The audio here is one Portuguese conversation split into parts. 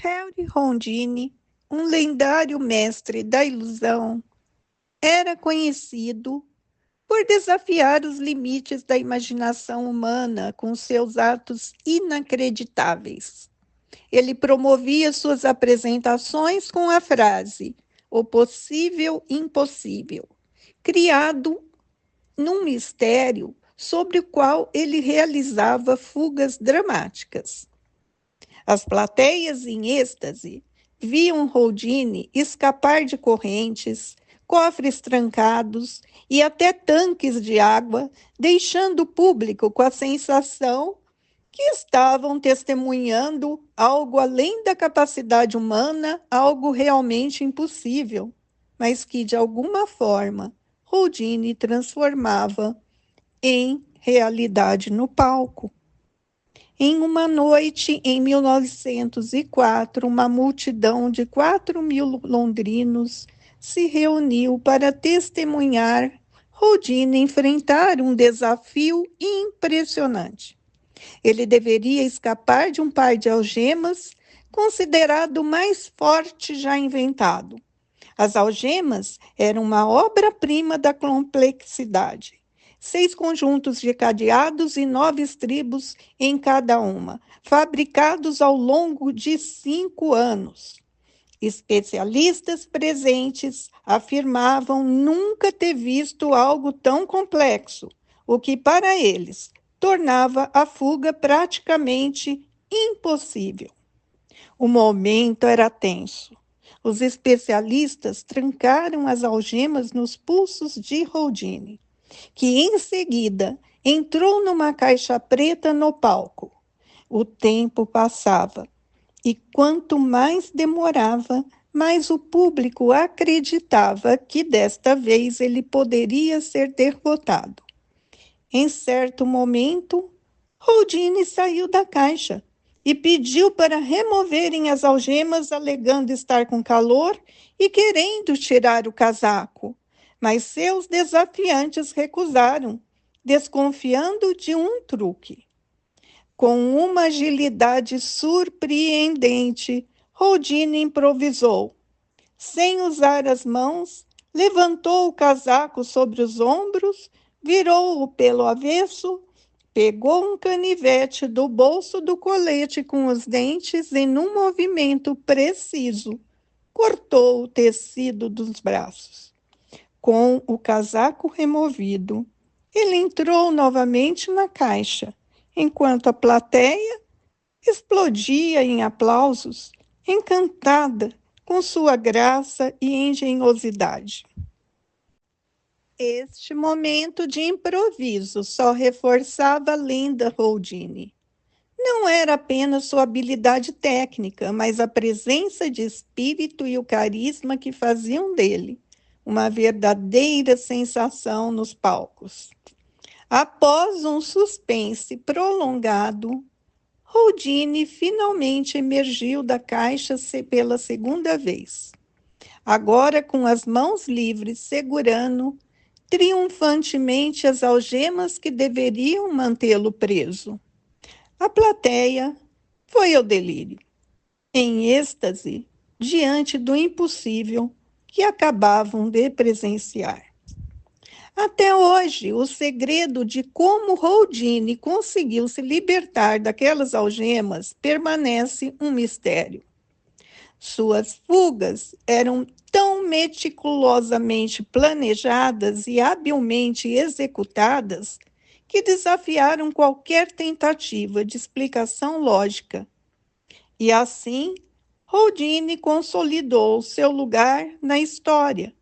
Harry Houdini, um lendário mestre da ilusão, era conhecido por desafiar os limites da imaginação humana com seus atos inacreditáveis. Ele promovia suas apresentações com a frase "o possível impossível", criado num mistério sobre o qual ele realizava fugas dramáticas. As plateias em êxtase viam Houdini escapar de correntes, cofres trancados e até tanques de água, deixando o público com a sensação que estavam testemunhando algo além da capacidade humana, algo realmente impossível, mas que, de alguma forma, Houdini transformava em realidade no palco. Em uma noite, em 1904, uma multidão de 4.000 londrinos se reuniu para testemunhar Houdini enfrentar um desafio impressionante. Ele deveria escapar de um par de algemas, considerado o mais forte já inventado. As algemas eram uma obra-prima da complexidade. 6 conjuntos de cadeados e 9 estribos em cada uma, fabricados ao longo de 5 anos. Especialistas presentes afirmavam nunca ter visto algo tão complexo, o que para eles tornava a fuga praticamente impossível. O momento era tenso. Os especialistas trancaram as algemas nos pulsos de Houdini, que em seguida entrou numa caixa preta no palco. O tempo passava, e quanto mais demorava, mais o público acreditava que desta vez ele poderia ser derrotado. Em certo momento, Houdini saiu da caixa e pediu para removerem as algemas, alegando estar com calor e querendo tirar o casaco. Mas seus desafiantes recusaram, desconfiando de um truque. Com uma agilidade surpreendente, Houdini improvisou. Sem usar as mãos, levantou o casaco sobre os ombros, virou-o pelo avesso, pegou um canivete do bolso do colete com os dentes e, num movimento preciso, cortou o tecido dos braços. Com o casaco removido, ele entrou novamente na caixa, enquanto a plateia explodia em aplausos, encantada com sua graça e engenhosidade. Este momento de improviso só reforçava a lenda Houdini. Não era apenas sua habilidade técnica, mas a presença de espírito e o carisma que faziam dele uma verdadeira sensação nos palcos. Após um suspense prolongado, Houdini finalmente emergiu da caixa pela segunda vez. Agora com as mãos livres, segurando triunfantemente as algemas que deveriam mantê-lo preso. A plateia foi ao delírio, em êxtase, diante do impossível que acabavam de presenciar. Até hoje, o segredo de como Houdini conseguiu se libertar daquelas algemas permanece um mistério. Suas fugas eram tão meticulosamente planejadas e habilmente executadas que desafiaram qualquer tentativa de explicação lógica. E assim, Houdini consolidou seu lugar na história,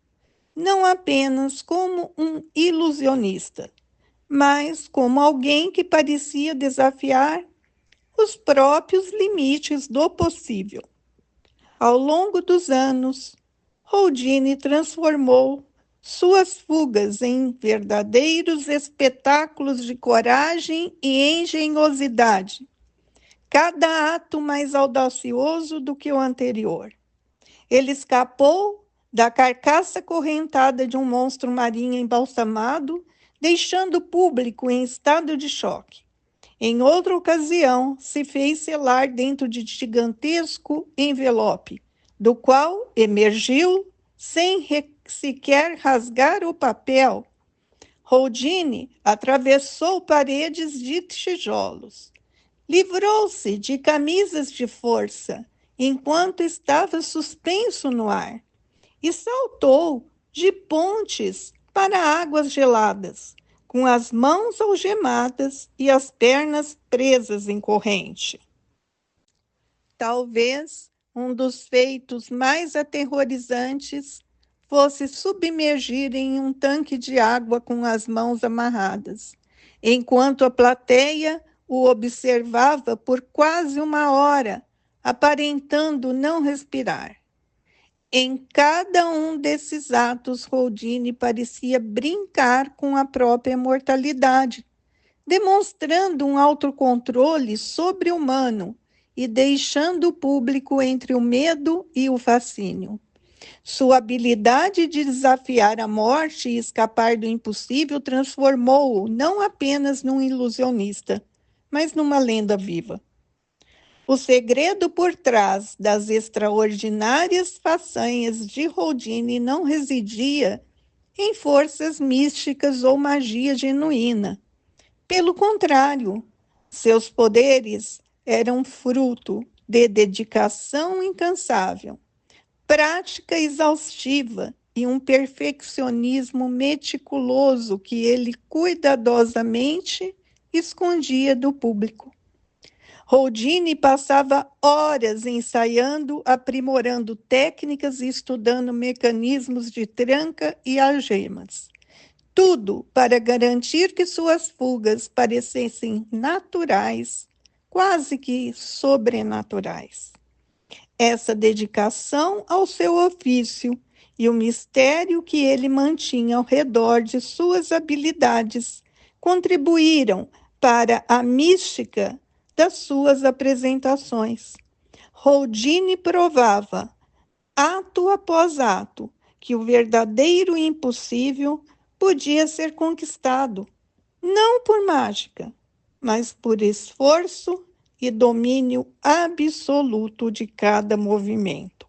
não apenas como um ilusionista, mas como alguém que parecia desafiar os próprios limites do possível. Ao longo dos anos, Houdini transformou suas fugas em verdadeiros espetáculos de coragem e engenhosidade, cada ato mais audacioso do que o anterior. Ele escapou da carcaça correntada de um monstro marinho embalsamado, deixando o público em estado de choque. Em outra ocasião, se fez selar dentro de gigantesco envelope, do qual emergiu, sem sequer rasgar o papel. Houdini atravessou paredes de tijolos, livrou-se de camisas de força, enquanto estava suspenso no ar, e saltou de pontes para águas geladas, com as mãos algemadas e as pernas presas em corrente. Talvez um dos feitos mais aterrorizantes fosse submergir em um tanque de água com as mãos amarradas, enquanto a plateia o observava por quase uma hora, aparentando não respirar. Em cada um desses atos, Houdini parecia brincar com a própria mortalidade, demonstrando um autocontrole sobre-humano e deixando o público entre o medo e o fascínio. Sua habilidade de desafiar a morte e escapar do impossível transformou-o não apenas num ilusionista, mas numa lenda viva. O segredo por trás das extraordinárias façanhas de Houdini não residia em forças místicas ou magia genuína. Pelo contrário, seus poderes eram fruto de dedicação incansável, prática exaustiva e um perfeccionismo meticuloso que ele cuidadosamente escondia do público. Houdini passava horas ensaiando, aprimorando técnicas e estudando mecanismos de tranca e algemas. Tudo para garantir que suas fugas parecessem naturais, quase que sobrenaturais. Essa dedicação ao seu ofício e o mistério que ele mantinha ao redor de suas habilidades contribuíram para a mística das suas apresentações. Houdini provava, ato após ato, que o verdadeiro impossível podia ser conquistado, não por mágica, mas por esforço e domínio absoluto de cada movimento.